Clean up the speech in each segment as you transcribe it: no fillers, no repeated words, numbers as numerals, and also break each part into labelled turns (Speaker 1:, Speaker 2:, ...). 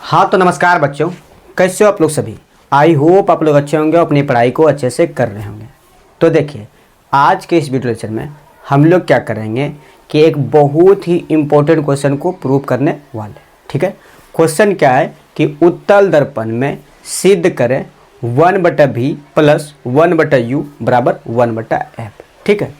Speaker 1: हाँ तो नमस्कार बच्चों, कैसे हो आप लोग सभी। आई होप आप लोग अच्छे होंगे, अपनी पढ़ाई को अच्छे से कर रहे होंगे। तो देखिए, आज के इस वीडियो लेक्चर में हम लोग क्या करेंगे कि एक बहुत ही इम्पोर्टेंट क्वेश्चन को प्रूव करने वाले। ठीक है, क्वेश्चन क्या है कि उत्तल दर्पण में सिद्ध करें 1/v प्लस 1/u बराबर 1/f। ठीक है,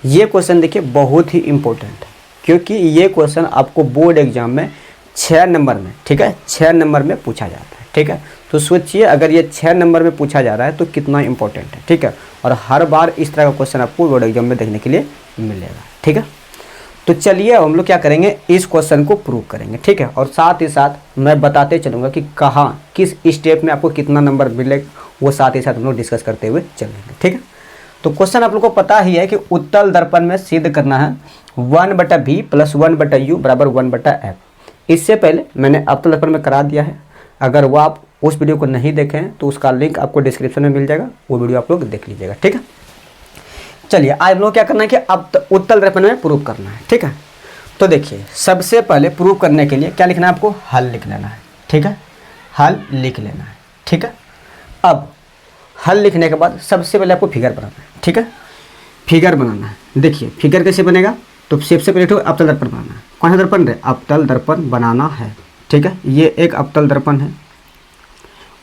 Speaker 1: ये क्वेश्चन देखिए बहुत ही इम्पोर्टेंट है, क्योंकि ये क्वेश्चन आपको बोर्ड एग्जाम में 6 नंबर में, ठीक है, 6 नंबर में पूछा जाता है। ठीक है, तो सोचिए अगर ये 6 नंबर में पूछा जा रहा है तो कितना इंपॉर्टेंट है। ठीक है, और हर बार इस तरह का क्वेश्चन आपको बोर्ड एग्जाम में देखने के लिए मिलेगा। ठीक है, तो चलिए हम लोग क्या करेंगे, इस क्वेश्चन को प्रूव करेंगे। ठीक है, और साथ ही साथ मैं बताते चलूँगा कि कहाँ किस स्टेप में आपको कितना नंबर मिलेगा, वो साथ ही साथ हम लोग डिस्कस करते हुए चलेंगे। ठीक है, तो क्वेश्चन आप लोग को पता ही है कि उत्तल दर्पण में सिद्ध करना है 1/v प्लस 1/u बराबर 1/f। इससे पहले मैंने अवतल दर्पण में करा दिया है, अगर वो आप उस वीडियो को नहीं देखे हैं तो उसका लिंक आपको डिस्क्रिप्शन में मिल जाएगा, वो वीडियो आप लोग देख लीजिएगा। ठीक है, चलिए आज हम लोग क्या करना है कि अब उत्तल दर्पण में प्रूव करना है। ठीक है, तो देखिए सबसे पहले प्रूव करने के लिए क्या लिखना है, आपको हल लिख लेना है। ठीक है, हल लिख लेना है। ठीक है, अब हल लिखने के बाद सबसे पहले आपको फिगर बनाना है। ठीक है, फिगर बनाना है। देखिए फिगर कैसे बनेगा, तो सबसे पहले अवतल दर्पण बनाना है। कौन सा दर्पण है, अवतल दर्पण बनाना है। ठीक है, ये एक अवतल दर्पण है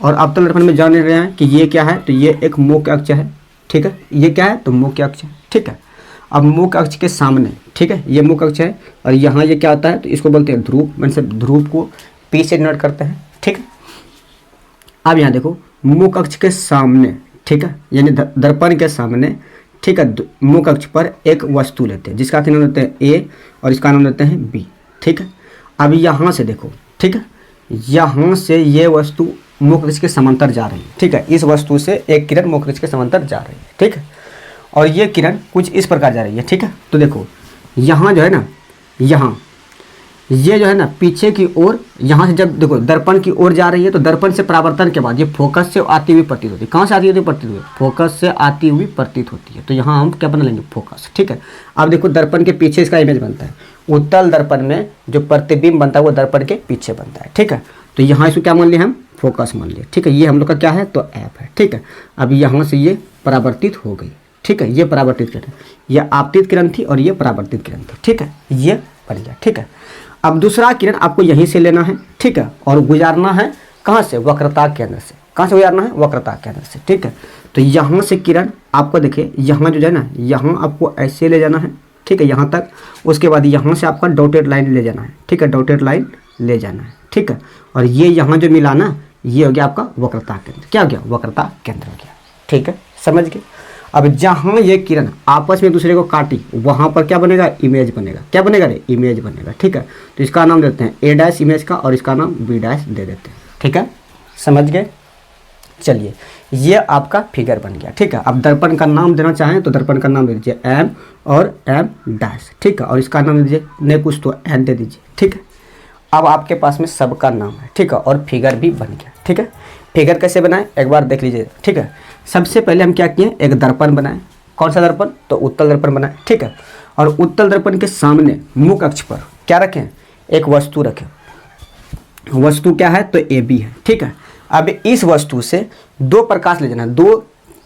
Speaker 1: और अवतल दर्पण में जान रहे हैं कि ये क्या है, तो ये एक मुख्य अक्ष है। ठीक है, ये क्या है, तो मुख्य अक्ष है। ठीक है, अब मुख्य अक्ष के सामने, ठीक है, ये मुख्य अक्ष है और यहाँ ये क्या होता है, तो इसको बोलते हैं ध्रुव, मतलब ध्रुव को पी से डिनोट करते हैं। ठीक है, अब यहाँ देखो मुख्य अक्ष के सामने, ठीक है, यानी दर्पण के सामने, ठीक है, मुख्य अक्ष पर एक वस्तु लेते हैं जिसका नाम लेते हैं ए और इसका नाम लेते हैं बी। ठीक है, अब यहाँ से देखो, ठीक है, यहाँ से ये वस्तु मुख्य अक्ष के समांतर जा रही है। ठीक है, इस वस्तु से एक किरण मुख्य अक्ष के समांतर जा रही है। ठीक है, और ये किरण कुछ इस प्रकार जा रही है। ठीक है, तो देखो यहाँ जो है ना, यहाँ ये जो है ना पीछे की ओर, यहाँ से जब देखो दर्पण की ओर जा रही है तो दर्पण से परावर्तन के बाद ये फोकस से आती हुई प्रतीत होती है। कहाँ से आती हुई प्रतीत हुई, फोकस से आती हुई प्रतीत होती है। तो यहाँ हम क्या बना लेंगे, फोकस। ठीक है, अब देखो दर्पण के पीछे इसका इमेज बनता है। उत्तल दर्पण में जो प्रतिबिंब बनता है वो दर्पण के पीछे बनता है। ठीक है, तो यहाँ इसको क्या मान लिया हम, फोकस मान लिया। ठीक है, ये हम लोग का क्या है, तो एफ है। ठीक है, अब यहाँ से ये परावर्तित हो गई। ठीक है, ये परावर्तित किरण, ये आपतित किरण थी और ये परावर्तित किरण थी। ठीक है, ये बन गया। ठीक है, अब दूसरा किरण आपको यहीं से लेना है। ठीक है, और गुजारना है कहाँ से, वक्रता केंद्र से। कहाँ से गुजारना है, वक्रता केंद्र से। ठीक है, तो यहाँ से किरण आपको देखिए यहाँ जो है ना, यहाँ आपको ऐसे ले जाना है। ठीक है, यहाँ तक, उसके बाद यहाँ से आपका डॉटेड लाइन ले जाना है। ठीक है, डॉटेड लाइन ले जाना है। ठीक है, और ये यहाँ जो मिला ना, ये हो गया आपका वक्रता केंद्र। क्या हो गया, वक्रता केंद्र हो गया। ठीक है, समझ गए। अब जहाँ ये किरण आपस में एक दूसरे को काटी, वहाँ पर क्या बनेगा, इमेज बनेगा। क्या बनेगा रे, इमेज बनेगा। ठीक है, तो इसका नाम देते हैं ए डैश इमेज का और इसका नाम बी डैश दे देते हैं। ठीक है, समझ गए। चलिए ये आपका फिगर बन गया। ठीक है, अब दर्पण का नाम देना चाहें तो दर्पण का नाम दे दीजिए एम और एम डैश। ठीक है, और इसका नाम दे दीजिए, नहीं कुछ तो एन दे दीजिए। ठीक है, अब आपके पास में सबका नाम है। ठीक है, और फिगर भी बन गया। ठीक है, फिगर कैसे बनाए एक बार देख लीजिए। ठीक है, सबसे पहले हम क्या किए, एक दर्पण बनाए। कौन सा दर्पण, तो उत्तल दर्पण बनाए। ठीक है, और उत्तल दर्पण के सामने मुख्य अक्ष पर क्या रखें, एक वस्तु रखें। वस्तु क्या है, तो ए बी है। ठीक है, अब इस वस्तु से दो प्रकाश ले जाना है, दो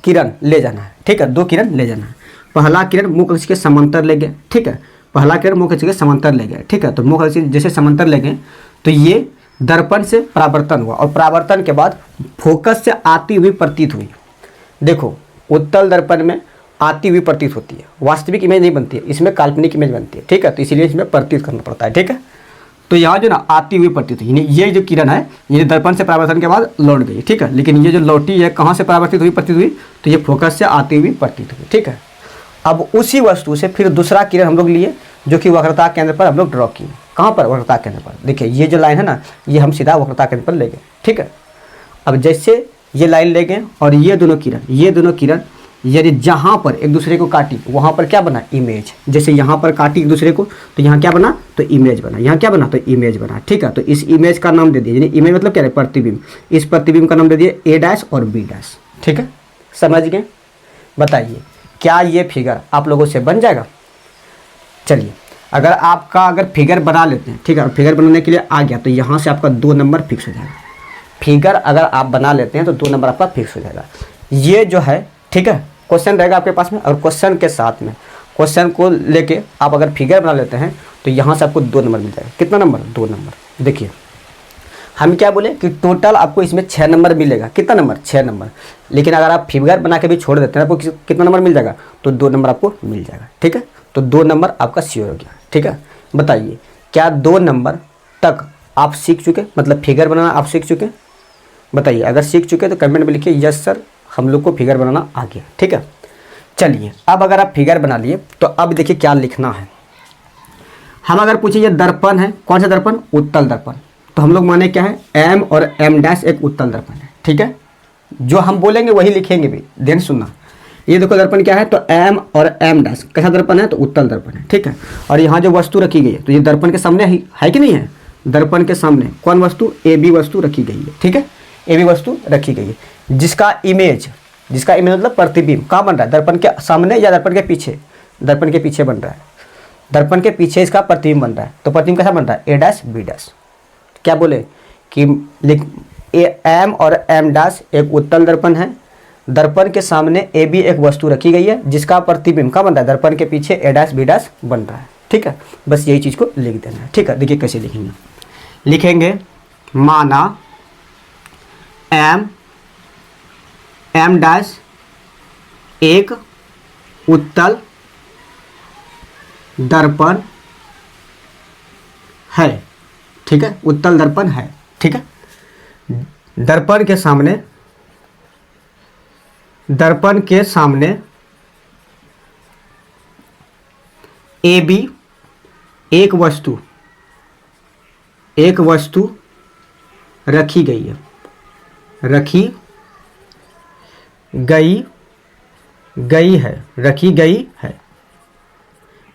Speaker 1: किरण ले जाना है। ठीक है, दो किरण ले जाना है। पहला किरण मुख्य अक्ष के समांतर ले गए। ठीक है, पहला किरण मुख्य अक्ष के समांतर ले गए। ठीक है, तो मुख्य अक्ष जैसे समांतर ले गए तो ये दर्पण से परावर्तन हुआ और परावर्तन के बाद फोकस से आती हुई प्रतीत हुई। देखो उत्तल दर्पण में आती हुई प्रतीत होती है, वास्तविक इमेज नहीं बनती है, इसमें काल्पनिक इमेज बनती है। ठीक है, तो इसीलिए इसमें प्रतीत करना पड़ता है। ठीक है, तो यहाँ जो ना आती हुई प्रतीत हुई, ये जो किरण है ये दर्पण से परावर्तन के बाद लौट गई। ठीक है, लेकिन ये जो लौटी है कहाँ से परावर्तित हुई, प्रतीत हुई, तो ये फोकस से आती हुई प्रतीत हुई। ठीक है, अब उसी वस्तु से फिर दूसरा किरण हम लोग लिए जो कि वक्रता केंद्र पर हम लोग ड्रॉ किए। कहाँ पर, वक्रता केंद्र पर। देखिए ये जो लाइन है ना, ये हम सीधा वक्रता केंद्र पर ले गए। ठीक है, अब जैसे ये लाइन ले गए और ये दोनों किरण यदि जहाँ पर एक दूसरे को काटी वहाँ पर क्या बना, इमेज। जैसे यहाँ पर काटी एक दूसरे को तो यहाँ क्या बना, तो इमेज बना। यहाँ क्या बना, तो इमेज बना। ठीक है, तो इस इमेज का नाम दे दिए, यानी इमेज मतलब क्या है, प्रतिबिंब। इस प्रतिबिंब का नाम दे दिए ए डैश और बी डैश। ठीक है, समझ गए। बताइए क्या ये फिगर आप लोगों से बन जाएगा। चलिए अगर आपका अगर फिगर बना लेते हैं, ठीक है, फिगर बनाने के लिए आ गया तो यहाँ से आपका 2 नंबर फिक्स हो जाएगा। फिगर अगर आप बना लेते हैं तो 2 नंबर आपका फिक्स हो जाएगा। ये जो है, ठीक है, क्वेश्चन रहेगा आपके पास में, और क्वेश्चन के साथ में क्वेश्चन को लेके आप अगर फिगर बना लेते हैं तो यहाँ से आपको 2 नंबर मिल जाएगा। कितना नंबर? 2 नंबर। देखिए हम क्या बोले कि टोटल आपको इसमें 6 नंबर मिलेगा। कितना नंबर? 6 नंबर। लेकिन अगर आप फिगर बना के भी छोड़ देते हैं आपको कितना नंबर मिल जाएगा? तो 2 नंबर आपको मिल जाएगा। ठीक है, तो 2 नंबर आपका श्योर हो गया। ठीक है, बताइए क्या 2 नंबर तक आप सीख चुके, मतलब फिगर बनाना आप सीख चुके? बताइए, अगर सीख चुके तो कमेंट में लिखिए यस सर हम लोग को फिगर बनाना आ गया। ठीक है, चलिए अब अगर आप फिगर बना लिए तो अब देखिए क्या लिखना है। हम अगर पूछे ये दर्पण है, कौन सा दर्पण? उत्तल दर्पण। तो हम लोग माने क्या है, एम और एम डैश एक उत्तल दर्पण है। ठीक है, जो हम बोलेंगे वही लिखेंगे भी, ध्यान सुनना। ये देखो दर्पण क्या है, तो एम और एम डैश कैसा दर्पण है? तो उत्तल दर्पण है। ठीक है, और यहाँ जो वस्तु रखी गई है तो ये दर्पण के सामने ही है कि नहीं है? दर्पण के सामने कौन वस्तु? ए बी वस्तु रखी गई है। ठीक है, ए बी वस्तु रखी गई है, जिसका इमेज मतलब प्रतिबिंब कहाँ बन रहा है? दर्पण के सामने या दर्पण के पीछे? दर्पण के पीछे बन रहा है। दर्पण के पीछे इसका प्रतिबिंब बन रहा है। तो प्रतिबिंब कैसा बन रहा है? ए डैश बी डैश। क्या बोले कि एम और एम डैश एक उत्तल दर्पण है, दर्पण के सामने ए बी एक वस्तु रखी गई है, जिसका प्रतिबिंब कहाँ बन रहा है? दर्पण के पीछे ए डैश बी डैश बन रहा है। ठीक है, बस यही चीज़ को लिख देना है। ठीक है, देखिए कैसे लिखेंगे। लिखेंगे माना एम डैश एक उत्तल दर्पण है। ठीक है, उत्तल दर्पण है। ठीक है, दर्पण के सामने ए बी एक वस्तु रखी गई है,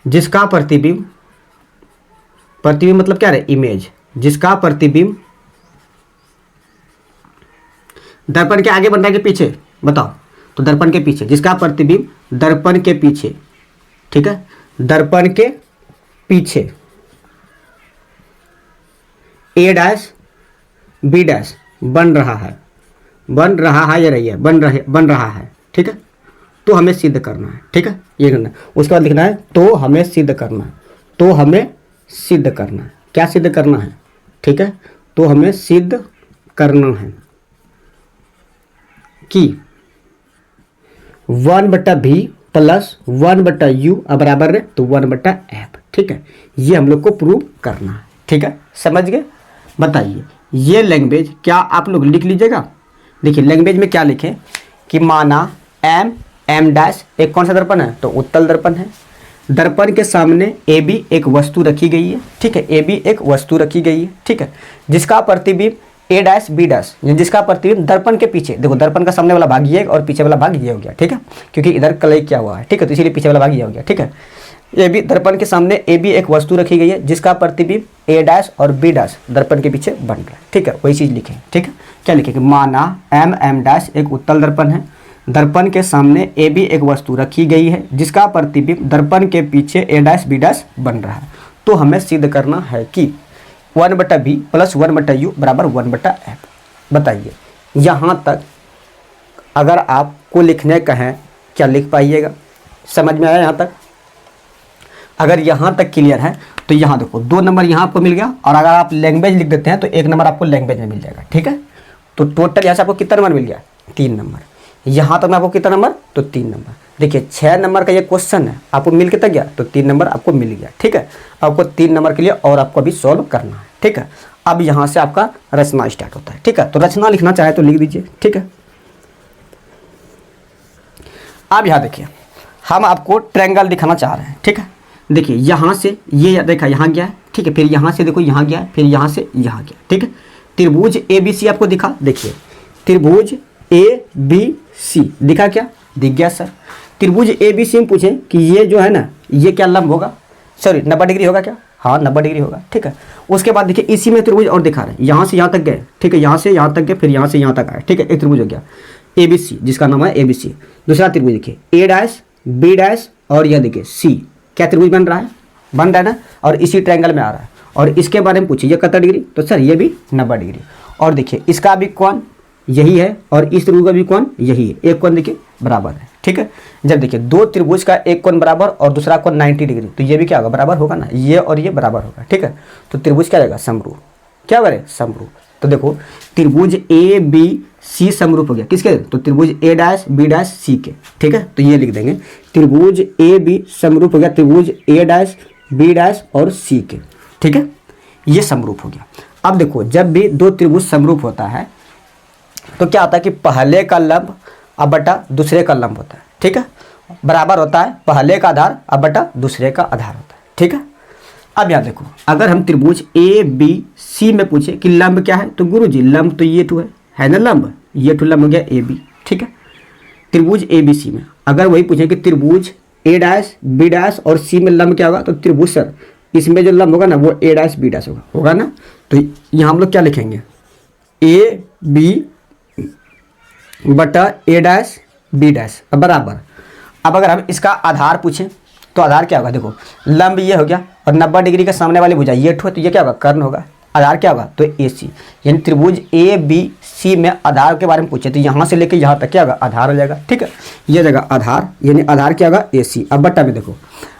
Speaker 1: जिसका प्रतिबिंब मतलब क्या है? इमेज। जिसका प्रतिबिंब दर्पण के आगे बन रहा है कि पीछे? बताओ। तो दर्पण के पीछे, जिसका प्रतिबिंब दर्पण के पीछे, ठीक है, दर्पण के पीछे ए डैश बी डैश बन रहा है या रही है? बन रहा है। ठीक है, तो हमें सिद्ध करना है। ठीक है, ये करना है। उसके बाद लिखना है तो हमें सिद्ध करना है। क्या सिद्ध करना है? ठीक है, तो हमें सिद्ध करना है कि 1/v प्लस 1/u बराबर है तो 1/f। ठीक है, ये हम लोग को प्रूव करना है। ठीक है, समझ गए? बताइए ये लैंग्वेज क्या आप लोग लिख लीजिएगा। देखिए लैंग्वेज में क्या लिखें कि माना एम डैश एक कौन सा दर्पण है? तो उत्तल दर्पण है। दर्पण के सामने ए बी एक वस्तु रखी गई है। ठीक है, ए बी एक वस्तु रखी गई है। ठीक है, जिसका प्रतिबिंब ए डैश बी डैश, जिसका प्रतिबिंब दर्पण के पीछे, देखो दर्पण का सामने वाला भाग ये और पीछे वाला भाग ये हो गया। ठीक है, क्योंकि इधर कलई क्या हुआ है। ठीक है, तो इसीलिए पीछे वाला भाग ये हो गया। ठीक है, ए बी दर्पण के सामने ए बी एक वस्तु रखी गई है, जिसका प्रतिबिंब ए डैश और बी डैश दर्पण के पीछे बन रहा है। ठीक है, वही चीज़ लिखें। ठीक है, क्या लिखेंगे? माना एम डैश एक उत्तल दर्पण है, दर्पण के सामने ए बी एक वस्तु रखी गई है, जिसका प्रतिबिंब दर्पण के पीछे ए डैश बी डैश बन रहा है। तो हमें सिद्ध करना है कि 1/v प्लस 1/u बराबर 1/f। बताइए यहाँ तक अगर आपको लिखने कहें क्या लिख पाइएगा? समझ में आया यहाँ तक? अगर यहाँ तक क्लियर है तो यहाँ देखो 2 नंबर यहाँ आपको मिल गया, और अगर आप लैंग्वेज लिख देते हैं तो 1 नंबर आपको लैंग्वेज में मिल जाएगा। ठीक है, तो टोटल यहाँ से आपको कितना नंबर मिल गया? 3 नंबर। यहाँ तक में आपको कितना नंबर? तो 3 नंबर। देखिए 6 नंबर का ये क्वेश्चन है, आपको मिल के तक गया तो 3 नंबर आपको मिल गया। ठीक है, आपको 3 नंबर के लिए और आपको अभी सॉल्व करना है। ठीक है, अब यहाँ से आपका रचना स्टार्ट होता है। ठीक है, तो रचना लिखना चाहे तो लिख दीजिए। ठीक है, अब यहाँ देखिए हम आपको ट्रायंगल दिखाना चाह रहे हैं। ठीक है, देखिए यहाँ से ये देखा यहाँ गया है। ठीक है, फिर यहाँ से देखो यहाँ गया है, फिर यहाँ से यहाँ गया। ठीक है, त्रिभुज ए बी सी आपको दिखा। देखिए त्रिभुज ए बी सी दिखा क्या? दिख गया सर। त्रिभुज ए बी सी में पूछें कि ये जो है ना ये क्या लंब होगा? सॉरी 90 डिग्री होगा क्या? हाँ 90 डिग्री होगा। ठीक है, उसके बाद देखिए इसी में त्रिभुज और दिखा रहे हैं, यहाँ से यहाँ तक गए। ठीक है, यहाँ से यहाँ तक गए, फिर यहाँ से यहाँ तक आए। ठीक है, एक त्रिभुज हो गया ए बी सी, जिसका नाम है ए बी सी। दूसरा त्रिभुज देखिए ए डैश बी डैश और यह देखिए सी, क्या त्रिभुज बन रहा है? बन रहा है ना, और इसी ट्रायंगल में आ रहा है। और इसके बारे में पूछिए ये कितना डिग्री, तो सर ये भी 90 डिग्री। और देखिए इसका भी कोण यही है और इस त्रिभुज का भी कोण यही है, एक कोण देखिए बराबर है, ठीक है। जब देखिए दो त्रिभुज का एक कोण बराबर और दूसरा कोण 90 डिग्री, तो ये भी क्या होगा, बराबर होगा ना, ये और ये बराबर होगा, ठीक है। तो त्रिभुज क्या रहेगा, समरूप। क्या करे, समरूप। तो देखो त्रिभुज ए बी सी समरूप हो गया किसके, तो त्रिभुज ए डैश बी डैश सी के, ठीक है। तो ये लिख देंगे त्रिभुज ए बी समरूप हो गया त्रिभुज ए डैश बी डैश और सी के, ठीक है। ये समरूप हो गया। अब देखो जब भी दो त्रिभुज समरूप होता है तो क्या होता है कि पहले का लंब अब बटा दूसरे का लंब होता है, ठीक है। बराबर होता है पहले का आधार अब बटा दूसरे का आधार होता है, ठीक है। अब यहाँ देखो अगर हम त्रिभुज ए बी सी में पूछे कि लंब क्या है, तो गुरुजी लंब तो ये टू है ना, लंब ये टू लंब हो गया ए बी, ठीक है। त्रिभुज ए बी सी में अगर वही पूछे कि त्रिभुज ए डैश बी डैश और सी में लंब क्या होगा, तो त्रिभुज सर इसमें जो लंब होगा ना वो ए डैश बी डैश होगा ना। तो यहाँ हम लोग क्या लिखेंगे, ए बी बटा ए डैश बी डैश बराबर। अब अगर हम इसका आधार पूछें तो आधार क्या होगा, देखो लंब ये हो गया और 90 डिग्री के सामने वाली भुजा ये ठो, तो ये क्या होगा, कर्ण होगा। आधार क्या होगा, तो ए सी, यानी त्रिभुज ए बी सी में आधार के बारे में पूछे तो यहाँ से लेके यहाँ तक क्या होगा, आधार हो जाएगा, ठीक है। ये जगह आधार, यानी आधार क्या होगा, ए सी। अब बट्टा में देखो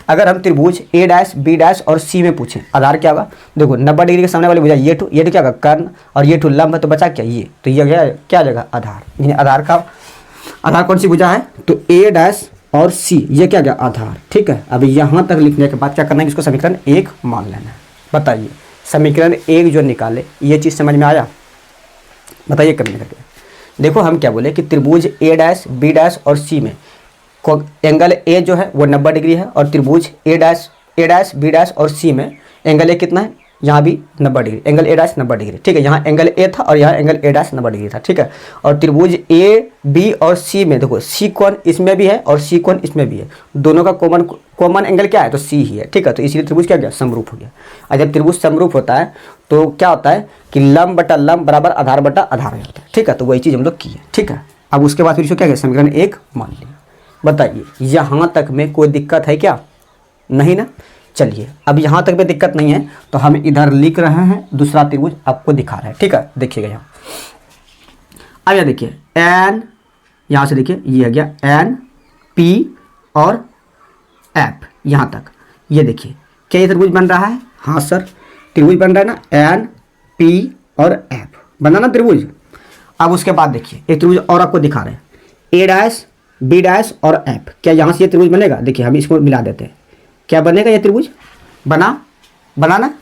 Speaker 1: अगर हम त्रिभुज ए डैश बी डैश और सी में पूछें आधार क्या होगा, देखो 90 डिग्री के सामने वाली भुजा ये ठो क्या होगा, कर्ण, और ये ठो लंब है, तो बचा क्या ये, तो ये क्या जगह आधार, यानी आधार का आधार कौन सी भुजा है, तो ए डैश और सी, ये क्या गया, आधार, ठीक है। अब यहाँ तक लिखने के बाद क्या करना है, इसको समीकरण 1 मान लेना है। बताइए समीकरण 1 जो निकाले ये चीज़ समझ में आया, बताइए कमेंट करके। देखो हम क्या बोले कि त्रिभुज ए डैश बी डैश और सी में एंगल ए जो है वो 90 डिग्री है, और त्रिभुज ए डैश बी डैश और सी में एंगल ए कितना है, यहाँ भी 90 degree, angle A dash 90 degree, ठीक है। यहाँ एंगल ए था और यहाँ एंगल ए डैश 90 डिग्री था, ठीक है। और त्रिभुज ए बी और सी में देखो सी कोण इसमें भी है और सी कोण इसमें भी है, दोनों का कॉमन एंगल क्या है, तो सी ही है, ठीक है। तो इसीलिए त्रिभुज क्या गया, समरूप हो गया। और जब त्रिभुज समरूप होता है तो क्या होता है कि लंब बटा लंब बराबर आधार बटा आधार हो जाता है, ठीक है। तो वही चीज़ हम लोग की है, ठीक है। अब उसके बाद फिर इसको क्या गया, समीकरण 1 मान लिया। बताइए यहाँ तक में कोई दिक्कत है क्या, नहीं ना। चलिए अब यहाँ तक भी दिक्कत नहीं है तो हम इधर लिख रहे हैं, दूसरा त्रिभुज आपको दिखा रहे हैं, ठीक है। देखिएगा यहाँ, अब यहाँ देखिए एन, यहाँ से देखिए ये आ गया एन पी और एफ, यहाँ तक ये देखिए क्या ये त्रिभुज बन रहा है, हाँ सर त्रिभुज बन रहा है ना, एन पी और एफ बना ना त्रिभुज। अब उसके बाद देखिए एक त्रिभुज और आपको दिखा रहे हैं, ए डैश बी डैश और एफ, क्या यहाँ से ये त्रिभुज बनेगा, देखिए हम इसको मिला देते हैं, क्या बनेगा ये त्रिभुज, बनाना।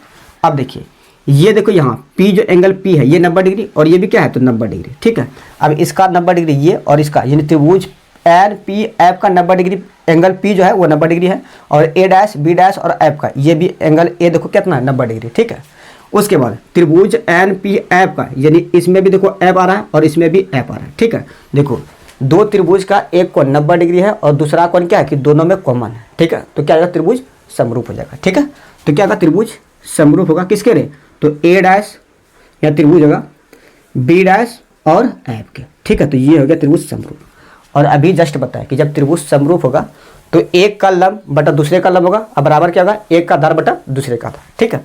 Speaker 1: अब देखिए ये देखो यहाँ P जो एंगल P है ये 90 डिग्री और ये भी क्या है, तो 90 डिग्री, ठीक है। अब इसका 90 डिग्री ये और इसका, यानी त्रिभुज एन पी एफ का 90 डिग्री एंगल P जो है वो 90 डिग्री है, और ए डैश बी डैश और एफ का ये भी एंगल ए देखो कितना है, 90 डिग्री, ठीक है। उसके बाद त्रिभुज एन पी एफ का, यानी इसमें भी देखो एफ आ रहा है और इसमें भी एफ आ रहा है, ठीक है। देखो दो त्रिभुज का एक कोण 90 डिग्री है और दूसरा कोण क्या है कि दोनों में कॉमन है, ठीक है। तो क्या होगा, त्रिभुज समरूप हो जाएगा, ठीक है। तो क्या होगा, त्रिभुज समरूप होगा किसके रे, तो ए डैश या त्रिभुज होगा बी डैश और एफ के, ठीक है। तो ये हो गया त्रिभुज समरूप। और अभी जस्ट बताया कि जब त्रिभुज समरूप होगा तो एक का लंब बटा दूसरे का लंब होगा, अब बराबर क्या होगा, एक का आधार बटा दूसरे का आधार, ठीक है।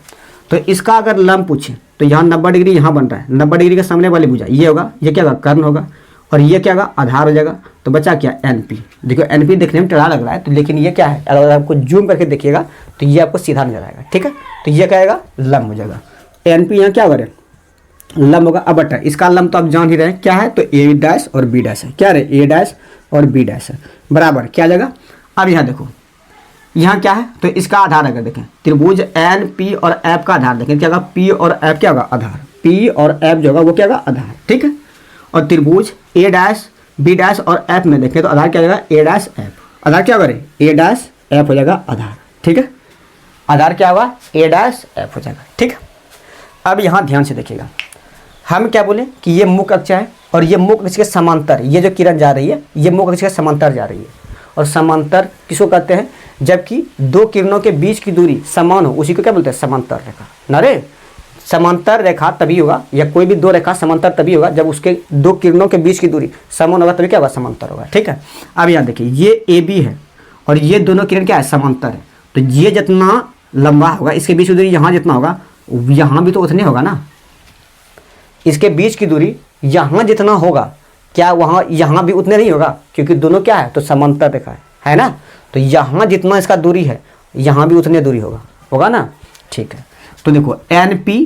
Speaker 1: तो इसका अगर लंब पूछे तो यहाँ 90 डिग्री यहाँ बन रहा है, 90 डिग्री के सामने वाली भुजा ये होगा, ये क्या होगा, कर्ण होगा, और ये क्या होगा, आधार हो जाएगा। तो बचा क्या, एन पी। देखो एन पी देखने में टेढ़ा लग रहा है तो, लेकिन ये क्या है, अगर आपको जूम करके देखिएगा तो ये आपको सीधा नजर आएगा, ठीक है। तो ये क्या आएगा, लंब हो जाएगा, एन पी यहाँ क्या होगा, लंब होगा। अब बटा इसका लंब तो आप जान ही रहे हैं क्या है, तो ए डैश और बी डैश है, क्या रहे, ए डैश और बी डैश है, बराबर क्या जाएगा। अब यहाँ देखो यहाँ क्या है, तो इसका आधार अगर देखें त्रिभुज एन पी और एफ का आधार देखें क्या होगा, पी और एफ क्या होगा, आधार, पी और एफ जो होगा वो क्या होगा, आधार, ठीक है। और त्रिभुज ए डैश बी डैश और एफ में देखें तो आधार क्या जाएगा, ए डैश एफ, आधार क्या होगा, ए डैश एफ हो जाएगा आधार, ठीक है। आधार क्या होगा, ए डैश एफ हो जाएगा, ठीक है। अब यहाँ ध्यान से देखिएगा, हम क्या बोले कि ये मुख्य अक्ष है और ये मुख्य अक्ष के समांतर, ये जो किरण जा रही है ये मुख्य अक्ष के समांतर जा रही है। और समांतर किसको कहते हैं, जबकि दो किरणों के बीच की दूरी समान हो उसी को क्या बोलते हैं, समांतर रेखा। नारे समांतर रेखा तभी होगा, या कोई भी दो रेखा समांतर तभी होगा जब उसके दो किरणों के बीच की दूरी समान होगा, तभी क्या होगा, समांतर होगा, ठीक है। अब यहाँ देखिए ये ए बी है और ये दोनों किरण क्या है, समांतर है। तो ये जितना लंबा होगा, इसके बीच की दूरी यहाँ जितना होगा यहाँ भी तो उतने होगा ना। इसके बीच की दूरी यहाँ जितना होगा क्या वहाँ यहाँ भी उतने नहीं होगा, क्योंकि दोनों क्या है तो समांतर रेखा है ना। तो यहाँ जितना इसका दूरी है यहाँ भी उतने दूरी होगा ना। ठीक है, तो देखो एन पी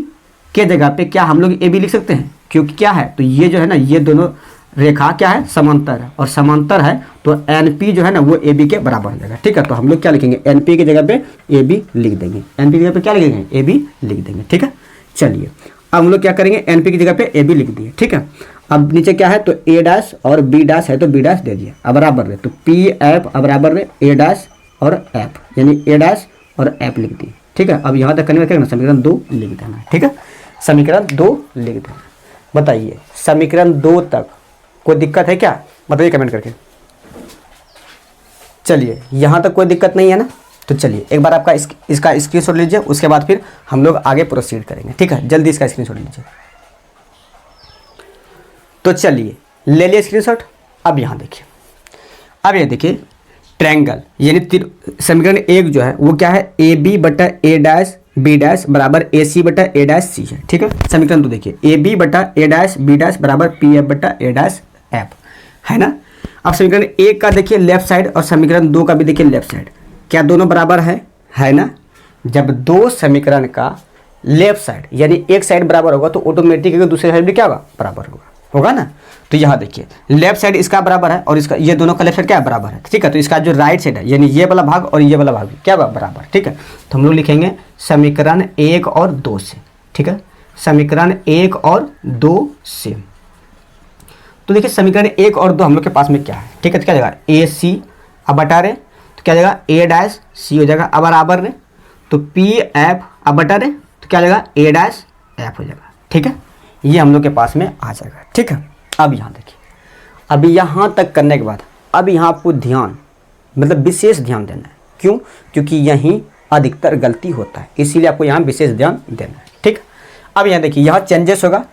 Speaker 1: के जगह पे क्या हम लोग ए बी लिख सकते हैं, क्योंकि क्या है तो ये जो है ना ये दोनों रेखा क्या है समांतर है, और समांतर है तो एन पी जो है ना वो ए बी के बराबर हो जाएगा। ठीक है, तो हम लोग क्या लिखेंगे एन पी की जगह पे ए बी लिख देंगे, एन पी की जगह पे क्या लिखेंगे ए बी लिख देंगे। ठीक है, चलिए अब हम लोग क्या करेंगे एन पी की जगह पे ए बी लिख दिए। ठीक है, अब नीचे क्या है तो ए डैश और बी डैश है तो बी डैश दे दिए, अब बराबर है तो पी एफ अब बराबर है ए डैश और एफ, यानी ए डैश और एफ लिख दिए। ठीक है, अब यहाँ तक करने में समीकरण 2 लिख देना है। ठीक है, समीकरण 2 लिख देना। बताइए समीकरण 2 तक कोई दिक्कत है क्या, बताइए कमेंट करके। चलिए यहाँ तक कोई दिक्कत नहीं है ना, तो चलिए एक बार आपका इसका स्क्रीनशॉट लीजिए, उसके बाद फिर हम लोग आगे प्रोसीड करेंगे। ठीक है, जल्दी इसका स्क्रीनशॉट लीजिए। तो चलिए ले लिए स्क्रीनशॉट। अब यहाँ देखिए, अब ये देखिए ट्रायंगल यानी समीकरण 1 जो है वो क्या है ए बी बटा ए डैश बी डैश बराबर ए सी बटा ए डैश सी है। ठीक है, समीकरण 2 देखिए ए बी बटा ए डैश बी डैश बराबर पी एफ बटा ए डैश एफ है ना। अब समीकरण 1 का देखिए लेफ्ट साइड और समीकरण 2 का भी देखिए लेफ्ट साइड, क्या दोनों बराबर है ना। जब दो समीकरण का लेफ्ट साइड यानी एक साइड बराबर होगा तो ऑटोमेटिकली दूसरे साइड भी क्या होगा होगा ना। तो यहाँ देखिए लेफ्ट साइड इसका बराबर है और इसका ये दोनों का लेफ्ट साइड क्या बराबर है। ठीक है, तो इसका जो राइट साइड है यानी ये वाला भाग और ये वाला भाग भी क्या बराबर। ठीक है, तो हम लोग लिखेंगे समीकरण 1 और 2 से। ठीक है, समीकरण 1 और 2 से। तो देखिए समीकरण 1 और 2 हम लोग के पास में क्या है। ठीक है, तो क्या जाएगा ए सी अब बटा रहे तो क्या जाएगा ए डैश सी हो जाएगा, अब बराबर रहे तो पी एफ अब बटा रहे तो क्या जाएगा ए डैश एफ हो जाएगा। ठीक है, ये हम लोग के पास में आ जाएगा। ठीक है, अब यहाँ देखिए, अभी यहाँ तक करने के बाद अब यहाँ आपको ध्यान मतलब विशेष ध्यान देना है। क्यों, क्योंकि यहीं अधिकतर गलती होता है, इसीलिए आपको यहाँ विशेष ध्यान देना है। ठीक, अब यहाँ देखिए यहाँ चेंजेस होगा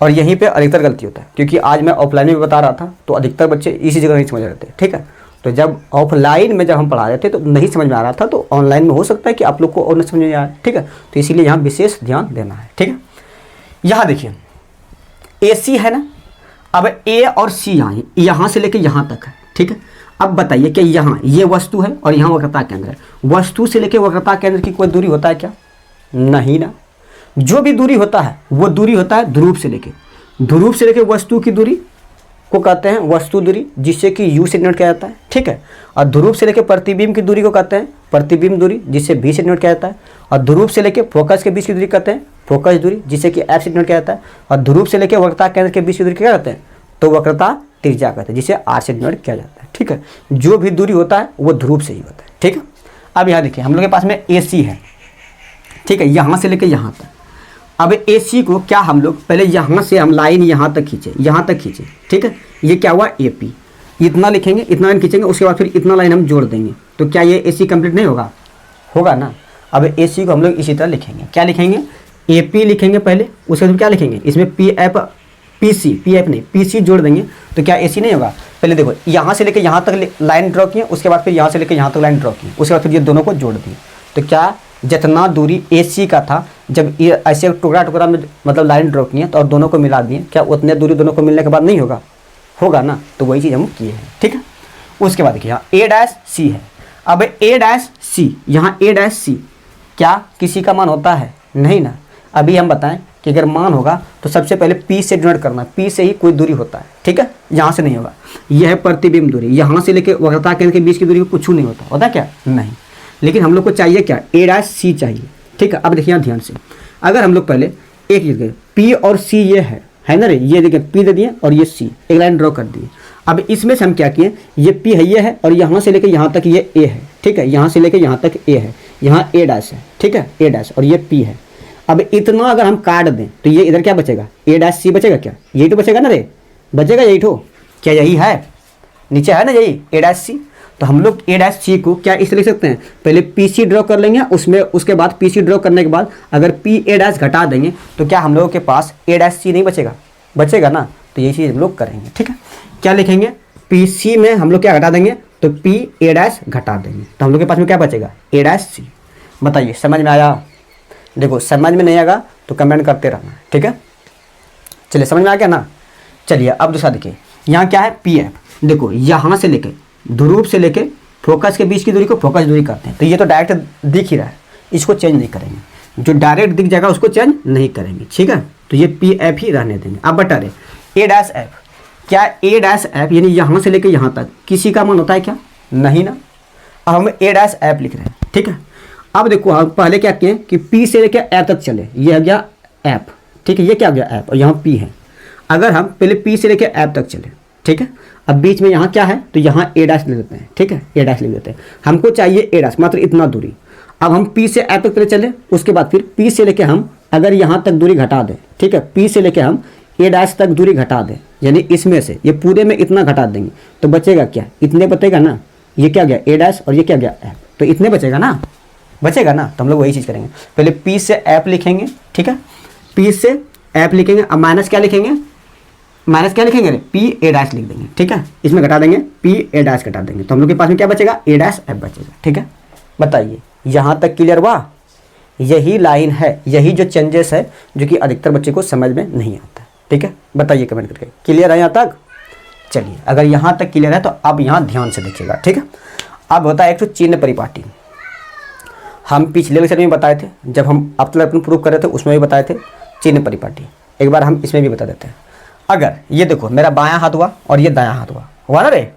Speaker 1: और यहीं पे अधिकतर गलती होता है, क्योंकि आज मैं ऑफलाइन में बता रहा था तो अधिकतर बच्चे इसी जगह नहीं समझ रहे थे। ठीक है, तो जब ऑफलाइन में जब हम पढ़ा रहे थे तो नहीं समझ में आ रहा था, तो ऑनलाइन में हो सकता है कि आप लोग को और नहीं समझ में आए। ठीक है, तो इसीलिए यहाँ विशेष ध्यान देना है। ठीक है, यहाँ देखिए ए सी है ना, अब ए और सी यहाँ से लेके यहाँ तक है। ठीक है, अब बताइए कि यहाँ ये वस्तु है और यहाँ वक्रता केंद्र है, वस्तु से लेके वक्रता केंद्र की कोई दूरी होता है क्या, नहीं ना। जो भी दूरी होता है वो दूरी होता है ध्रुव से लेके वस्तु की दूरी को कहते हैं वस्तु दूरी, जिससे कि u से डिनोट किया जाता है। ठीक है, और ध्रुव से लेके प्रतिबिंब की दूरी को कहते हैं प्रतिबिंब दूरी, जिससे v से डिनोट किया जाता है। और ध्रुव से लेके फोकस के बीच की दूरी कहते हैं फोकस दूरी, जिससे कि f से डिनोट किया जाता है। और ध्रुव से लेके वक्रता केंद्र के बीच की दूरी क्या कहते हैं तो वक्रता त्रिज्या कहते हैं, जिसे r से डिनोट किया जाता है। ठीक है, जो भी दूरी होता है वो ध्रुव से ही होता है। ठीक है, अब यहाँ देखिए हम लोग के पास में ए सी है। ठीक है, यहाँ से लेके यहाँ तक। अब ए सी को क्या हम लोग पहले यहाँ से हम लाइन यहाँ तक खींचे। ठीक है, ये क्या हुआ ए पी, इतना लिखेंगे, इतना लाइन खींचेंगे, उसके बाद फिर इतना लाइन हम जोड़ देंगे, तो क्या ये ए सी कंप्लीट नहीं होगा ना। अब ए सी को हम लोग इसी तरह लिखेंगे, क्या लिखेंगे ए पी लिखेंगे पहले, उसके बाद क्या लिखेंगे इसमें पी एफ पी सी जोड़ देंगे, तो क्या ए सी नहीं होगा। पहले देखो यहाँ से लेकर यहाँ तक लाइन ड्रॉ किए, उसके बाद फिर यहाँ से लेकर यहाँ तक लाइन ड्रॉ किए, उसके बाद फिर ये दोनों को जोड़ दिए, तो क्या जितना दूरी ए सी का था जब ये ऐसे टुकड़ा में मतलब लाइन ड्रॉ किए तो और दोनों को मिला दिए, क्या उतने दूरी दोनों को मिलने के बाद नहीं होगा ना। तो वही चीज़ हम किए हैं। ठीक है, उसके बाद देखिए यहाँ ए डैश सी है। अब ए डैश सी, यहाँ ए डैश सी क्या किसी का मान होता है, नहीं ना। अभी हम बताएं कि अगर मान होगा तो सबसे पहले पी से डिनोट करना है, पी से ही कोई दूरी होता है। ठीक है, यहाँ से नहीं होगा। यह है प्रतिबिंब दूरी, यहाँ से लेकर वक्रता केंद्र के बीच की दूरी को कुछ नहीं होता क्या, नहीं। लेकिन हम लोग को चाहिए क्या ए डैश सी चाहिए। ठीक है, अब देखिए यहाँ ध्यान से, अगर हम लोग पहले एक चीज़ करें पी और सी ये है ना रे, ये देखिए पी दे दिए और ये सी एक लाइन ड्रॉ कर दिए। अब इसमें से हम क्या किए, ये पी है ये है और यहाँ से लेकर यहाँ तक ये ए है। ठीक है, यहाँ से लेकर यहाँ तक ए है, यहाँ ए डैश है। ठीक है, ए डैश और ये पी है। अब इतना अगर हम काट दें तो ये इधर क्या बचेगा ए डैश सी बचेगा, क्या यही तो बचेगा ना रे, बचेगा यही तो, क्या यही है नीचे है ना यही ए डैश सी। तो हम लोग ए डैश सी को क्या इस लिख सकते हैं, पहले पी सी ड्रॉ कर लेंगे, उसमें उसके बाद पी सी ड्रॉ करने के बाद अगर पी ए डैश घटा देंगे तो क्या हम लोगों के पास ए डैश सी नहीं बचेगा ना। तो यही चीज़ हम लोग करेंगे। ठीक है, क्या लिखेंगे पी सी में हम लोग क्या घटा देंगे तो पी ए डैश घटा देंगे, तो हम लोग के पास में क्या बचेगा ए डैश सी। बताइए समझ में आया? देखो समझ में नहीं आएगा तो कमेंट करते रहना, ठीक है। चलिए समझ में आ गया ना। चलिए अब दूसरा देखिए, यहाँ क्या है पी एफ। देखो यहाँ से लेके ध्रुव से लेके फोकस के बीच की दूरी को फोकस दूरी करते हैं, तो ये तो डायरेक्ट दिख ही रहा है, इसको चेंज नहीं करेंगे। जो डायरेक्ट दिख जाएगा उसको चेंज नहीं करेंगे, ठीक है। तो ये पी एफ ही रहने देंगे। अब बता रहे ए डैश एफ, क्या ए डैश एफ यानी यहाँ से लेके यहाँ तक किसी का मान होता है क्या? नहीं ना। अब हम ए डैश एफ लिख रहे हैं, ठीक है। अब देखो हम पहले क्या किए कि पी से लेके एफ तक चले, ये आ गया एफ, ठीक है। ये क्या आ गया एफ, और यहाँ पी है। अगर हम पहले पी से लेके एफ तक चले, ठीक है। अब बीच में यहाँ क्या है, तो यहाँ ए डैश ले लेते हैं, ठीक है। ए डैश ले लेते हैं, हमको चाहिए ए डैश, मात्र इतना दूरी। अब हम पी से एफ तक पहले चले, उसके बाद फिर पी से लेके हम अगर यहाँ तक दूरी घटा दें, ठीक है। पी से लेके हम ए डैश तक दूरी घटा दें, यानी इसमें से ये पूरे में इतना घटा देंगे, तो बचेगा क्या? इतने बचेगा ना। ये क्या गया ए डैश और ये क्या गया एफ, तो इतने बचेगा ना, बचेगा ना। तो हम लोग वही चीज़ करेंगे, पहले पी से एफ लिखेंगे, ठीक है। पी से एफ लिखेंगे, अब माइनस क्या लिखेंगे, माइनस क्या लिखेंगे, पी ए डैश लिख देंगे, ठीक है। इसमें घटा देंगे पी ए डैश घटा देंगे, तो हम लोग के पास में क्या बचेगा, ए डैश एफ बचेगा, ठीक है। बताइए यहाँ तक क्लियर हुआ? यही लाइन है, यही जो चेंजेस है जो कि अधिकतर बच्चे को समझ में नहीं आता, ठीक है। बताइए कमेंट करके, क्लियर है यहाँ तक? चलिए अगर यहाँ तक क्लियर है तो अब यहाँ ध्यान से देखिएगा, ठीक है। अब होता है एक तो चिन्ह परिपाटी। हम पिछले लेक्चर में बताए थे, जब हम अब तक अपने प्रूफ कर रहे थे उसमें भी बताए थे चिन्ह परिपाटी। एक बार हम इसमें भी बता देते हैं। अगर ये देखो मेरा बायां हाथ हुआ और ये दायां हाथ हुआ ना रे,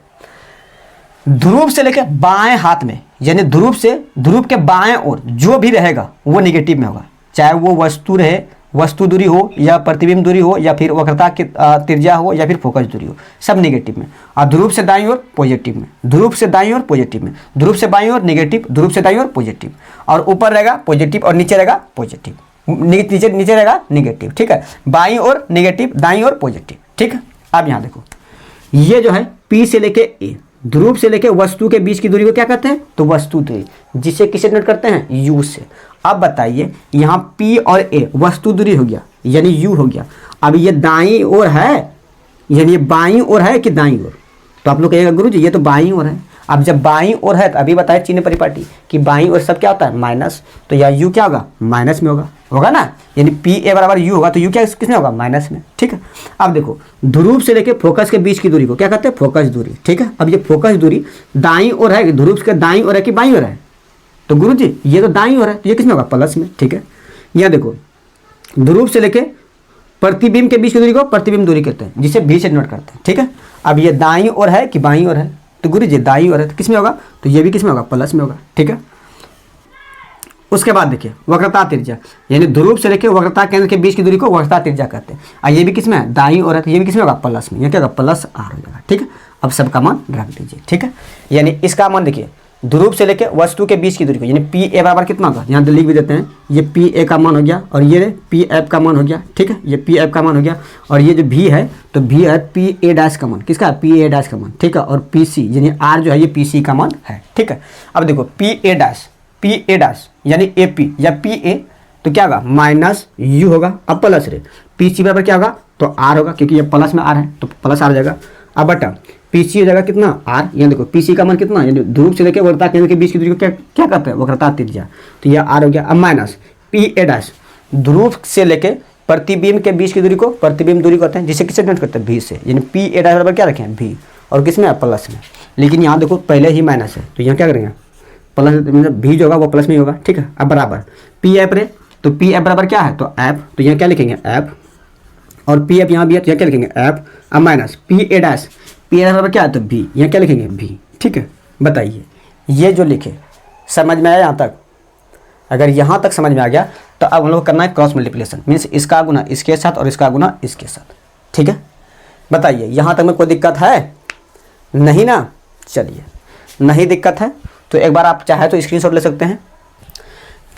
Speaker 1: ध्रुव से लेकर बाएं हाथ में, यानी ध्रुव से ध्रुव के बाएं ओर जो भी रहेगा वो निगेटिव में होगा, चाहे वो वस्तु रहे, वस्तु दूरी हो या प्रतिबिंब दूरी हो या फिर वक्रता की त्रिज्या हो या फिर फोकस दूरी हो, सब निगेटिव में। और ध्रुव से दाईं ओर पॉजिटिव में, ध्रुव से दाईं ओर पॉजिटिव में, ध्रुव से बाईं ओर निगेटिव, ध्रुव से दाईं ओर पॉजिटिव, और ऊपर रहेगा पॉजिटिव और नीचे रहेगा पॉजिटिव, नीचे रहेगा निगेटिव, ठीक है। बाईं ओर निगेटिव, दाईं ओर पॉजिटिव, ठीक है। अब यहाँ देखो ये जो है पी से लेके ए, ध्रुव से लेके वस्तु के बीच की दूरी को क्या कहते हैं, तो वस्तु दूरी, जिसे किसे नोट करते हैं, यू से। अब बताइए यहाँ पी और ए वस्तु दूरी हो गया, यानी यू हो गया। अब ये दाईं ओर है, यानी ये बाईं ओर है कि दाईं ओर, तो आप लोग कहिएगा गुरुजी ये तो बाईं ओर है। अब जब बाईं ओर है तो अभी बताए चिन्ह परिपाटी कि बाईं ओर सब क्या होता है, माइनस, तो यहाँ यू क्या होगा, माइनस में होगा ना, यानी पी ए बराबर यू होगा, तो यू क्या किसमें होगा, माइनस में, ठीक है। अब देखो ध्रुव से लेके फोकस के बीच की दूरी को क्या कहते हैं, फोकस दूरी, ठीक है। अब ये फोकस दूरी दाईं ओर है, ध्रुव के दाईं ओर है कि बाईं ओर है, तो गुरुजी ये तो दाईं ओर है, तो ये किसमें होगा, प्लस में, ठीक है। यहाँ देखो ध्रुव से लेके प्रतिबिंब के बीच की दूरी को प्रतिबिंब दूरी कहते हैं, जिसे भी से नोट करते हैं, ठीक है। अब ये दाईं ओर है कि बाईं ओर है, तो गुरुजी दाईं ओर है, तो किसमें होगा, तो ये भी किसमें होगा, प्लस में होगा, ठीक है। उसके बाद देखिए वक्रता त्रिज्या, यानी ध्रुव से लेकर वक्रता केंद्र के बीच की दूरी को वक्रता त्रिज्या कहते हैं, और ये भी किसमें है, दाईं ओर है, तो ये भी किसमें होगा, प्लस में, ये क्या होगा, प्लस आर हो जाएगा, ठीक है। अब सबका मान रख दीजिए, ठीक है। यानी इसका मान देखिए ध्रुव से लेकर वस्तु के बीच की दूरी को, यानी पी ए बराबर कितना होगा, यहाँ लिख भी देते हैं, ये पी ए का मान हो गया और ये पी एफ का मान हो गया, ठीक है। ये पी एफ का मान हो गया, और ये जो भी है तो भी है पी ए डैश का मान, किसका, पी ए डैश का मान, ठीक है। और पी सी यानी आर जो है ये पी सी का मान है, ठीक है। अब देखो पी ए डैश यानी ए पी या पी ए, तो क्या होगा, माइनस यू होगा, अब प्लस रे पी सी बराबर क्या होगा, तो आर होगा, क्योंकि ये प्लस में आर है तो प्लस आर हो जाएगा। अब बटा पी सी हो जाएगा कितना, आर, यहाँ देखो पी सी का मान कितना, यानी ध्रुव से लेकर वक्रता केंद्र के बीच की दूरी को क्या कहते हैं, वक्रता त्रिज्या, तो यह आर हो गया। अब माइनस पी ए डैश, ध्रुव से लेकर प्रतिबिंब के बीच की दूरी को प्रतिबिंब दूरी कहते हैं, जिसे किससे नोट करते हैं, भी से, यानी पी ए डैश बराबर क्या रखें, भी, और किसमें है, प्लस में। लेकिन यहाँ देखो पहले ही माइनस है, तो यहाँ क्या करेंगे, प्लस, मतलब भी जो होगा वो प्लस में ही होगा, ठीक है। अब बराबर पी एफ रे, तो पी एफ बराबर क्या है, तो एफ, तो यहाँ क्या लिखेंगे, एफ, और पी एफ यहाँ भी है तो यहाँ क्या लिखेंगे, एफ। अब minus P A dash, P A बराबर क्या है, तो भी, यहाँ क्या लिखेंगे, भी, ठीक है। बताइए ये जो लिखे समझ में आया यहाँ तक? अगर यहाँ तक समझ में आ गया तो अब हम लोग करना है क्रॉस मल्टीप्लिकेशन, मीन्स इसका गुना इसके साथ और इसका गुना इसके साथ, ठीक है। बताइए यहाँ तक में कोई दिक्कत है नहीं ना? चलिए नहीं दिक्कत है तो एक बार आप चाहे तो स्क्रीनशॉट ले सकते हैं।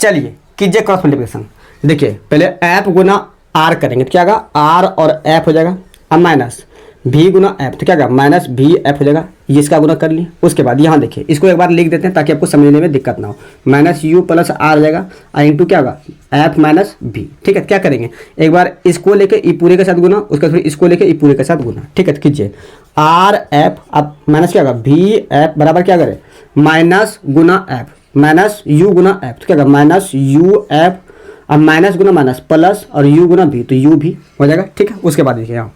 Speaker 1: चलिए कीजिए क्रॉस मल्टीप्लिकेशन। देखिए पहले एफ गुना आर करेंगे तो क्या होगा, आर और एफ हो जाएगा। अब माइनस भी गुना एफ, तो क्या होगा, माइनस भी एफ हो जाएगा, ये इसका गुना कर लिए। उसके बाद यहाँ देखिए इसको एक बार लिख देते हैं ताकि आपको समझने में दिक्कत ना हो। माइनस यू प्लस आर हो जाएगा, इंटू क्या होगा, एफ माइनस भी, ठीक है। क्या करेंगे, एक बार इसको लेके ई पूरे के साथ गुना, उसके बाद इसको लेके ई पूरे के साथ गुना, ठीक है। तो कीजिए आर एफ, अब माइनस क्या होगा, भी एफ बराबर क्या करें, minus Guna F, minus you Guna F, तो क्या होगा माइनस यू एफ, अब माइनस गुना माइनस प्लस और यू गुना भी, तो यू भी हो जाएगा। ठीक है, उसके बाद देखिए यहाँ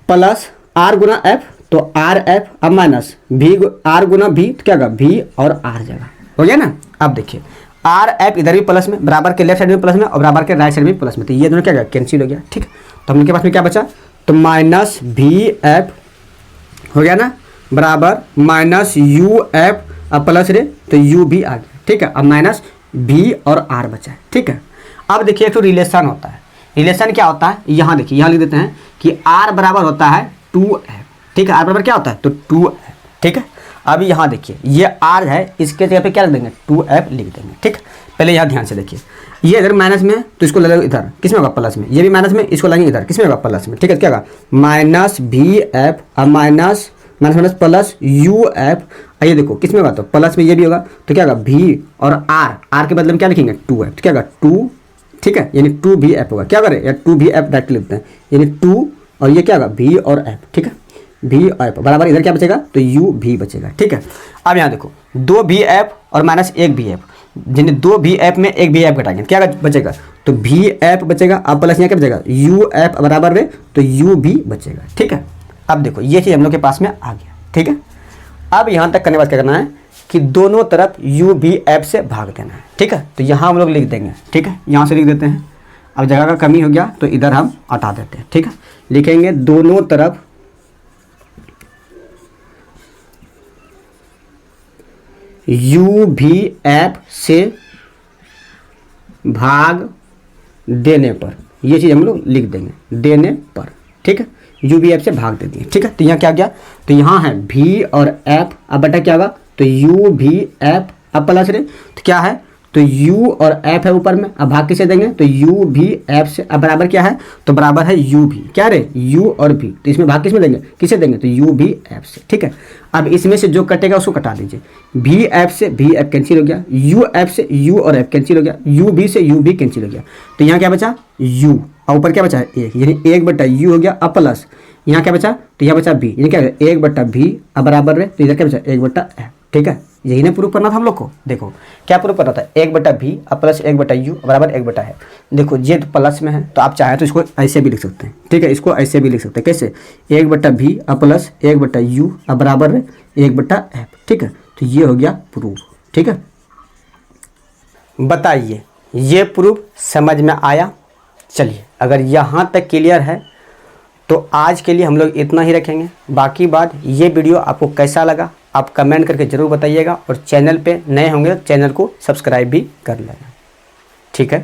Speaker 1: प्लस आर गुना एफ, तो आर एफ, अब माइनस भी आर गुना भी, तो क्या होगा भी और आर जाएगा, हो गया ना। अब देखिए आर एफ इधर भी प्लस में, बराबर के लेफ्ट साइड में प्लस में और बराबर के राइट साइड में प्लस में, तो ये दोनों क्या होगा कैंसिल हो गया। ठीक है, तो हम लोग के पास में क्या बचा, तो माइनस भी एफ हो गया ना, बराबर माइनस यू एफ, अब प्लस रे तो यू भी आ गया। ठीक है, अब माइनस भी और आर बचा है। ठीक है, अब देखिए एक तो रिलेशन होता है, रिलेशन क्या होता है, यहाँ देखिए यहाँ लिख देते हैं कि आर बराबर होता है 2f। ठीक है, आर बराबर क्या होता है, तो 2f। ठीक है, अब यहाँ देखिए ये आर है, इसके जगह पे क्या लिख देंगे 2f लिख देंगे। ठीक, पहले यहाँ ध्यान से देखिए, ये इधर माइनस में तो इसको लगेगा इधर, किस में होगा प्लस में, ये भी माइनस में, इसको लगेंगे इधर, किस में होगा प्लस में। ठीक है, क्या होगा माइनस भी एफ, अब minus minus minus plus U F, ये देखो किस में होगा, तो प्लस में ये भी होगा, तो क्या होगा भी और आर, आर के बदले में क्या लिखेंगे 2f, तो क्या होगा 2। ठीक है, यानी 2 भी एफ होगा, क्या करें या 2 भी एफ डायरेक्ट लिखते हैं, यानी 2 और ये क्या होगा भी और एफ। ठीक है, भी और एफ बराबर इधर क्या बचेगा, तो यू भी बचेगा। ठीक है, अब यहाँ देखो 2 भी एफ और माइनस 1 भी एफ, यानी 2 भी एफ में 1 भी एफ घटाएंगे, क्या बचेगा, तो भी एफ बचेगा, अब प्लस यहाँ क्या बचेगा यू एफ बराबर में, तो यू भी बचेगा। ठीक है, अब देखो ये चीज़ हम लोग के पास में आ गया। ठीक है, अब यहाँ तक करने के बाद क्या करना है कि दोनों तरफ यू भी एफ से भाग देना है। ठीक है, तो यहाँ हम लोग लिख देंगे। ठीक है, यहाँ से लिख देते हैं, अब जगह का कमी हो गया तो इधर हम हटा देते हैं। ठीक है, लिखेंगे दोनों तरफ यू भी एफ से भाग देने पर, ये चीज़ हम लोग लिख देंगे देने पर। ठीक है, यू भी एफ से भाग दे दिए। ठीक है, तो यहाँ क्या गया, तो यहाँ है भी और एफ, अब बेटा क्या होगा, तो यू भी एफ, अब प्लस रे तो क्या है, तो u और f है ऊपर में, अब भाग किसे देंगे, तो u भी f से, अब बराबर क्या है, तो बराबर है u भी, क्या रे u और v, तो इसमें भाग किसमें देंगे, किसे देंगे, तो u भी f से। ठीक है, अब इसमें से जो कटेगा उसको कटा दीजिए, भी f से भी f कैंसिल हो गया, u f से u और f कैंसिल हो गया, u भी से u भी कैंसिल हो गया, तो यहाँ क्या बचा u और ऊपर क्या बचा है 1, यानी 1/u हो गया, अब प्लस यहाँ क्या बचा, तो यहाँ बचा b, यानी क्या 1/v, अब बराबर है तो इधर क्या बचा 1/f। ठीक है, यही ना प्रूफ करना था हम लोग को। देखो क्या प्रूफ करना था, 1/v अब प्लस 1/u बराबर 1/f। देखो ये तो प्लस में है, तो आप चाहें तो इसको ऐसे भी लिख सकते हैं। ठीक है, इसको ऐसे भी लिख सकते हैं, कैसे 1/v अब प्लस 1/u अब बराबर 1/f। ठीक है, तो ये हो गया प्रूफ। ठीक है, बताइए ये प्रूफ समझ में आया। चलिए अगर यहाँ तक क्लियर है तो आज के लिए हम लोग इतना ही रखेंगे। बाकी बात ये वीडियो आपको कैसा लगा आप कमेंट करके ज़रूर बताइएगा, और चैनल पे नए होंगे तो चैनल को सब्सक्राइब भी कर लेना। ठीक है।